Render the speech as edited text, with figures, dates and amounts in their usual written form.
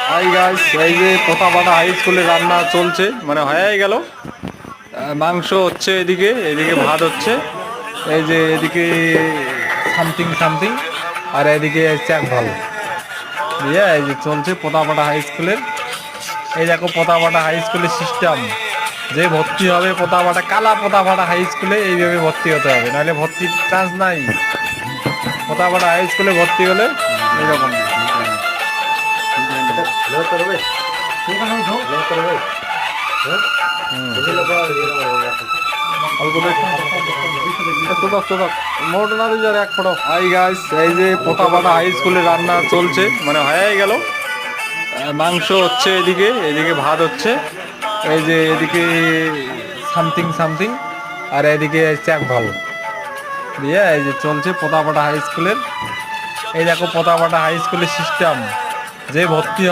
Hi guys, এই যে পোতাপাটা high স্কুলে রান্না চলছে, মানে হয়ে গেল। মাংস হচ্ছে, এদিকে এদিকে ভাত হচ্ছে, এই যে এদিকে সামথিং সামথিং, আর এদিকে চাক ভাল দিয়ে এই যে চলছে পোতাপাটা হাই স্কুলের। এই দেখো পোতাপাটা হাই স্কুলের সিস্টেম, যে ভর্তি হবে পোতাপাটা কালা পোতাপাটা হাই স্কুলে এইভাবে ভর্তি হতে হবে, নাহলে ভর্তির চান্স নাই। পোতাপাটা হাই স্কুলে ভর্তি হলে এরকম। হাই গাইস, এই যে পোতাপাটা হাই স্কুলে রান্না চলছে, মানে হয়ে গেল। মাংস হচ্ছে, এদিকে এদিকে ভাত হচ্ছে, এই যে এদিকে সামথিং সামথিং, আর এদিকে চাক ভাল দিয়ে এই যে চলছে পোতাপাটা হাই স্কুলের। এই দেখো পোতাপাটা হাই স্কুলের সিস্টেম, যে ভর্তি হবে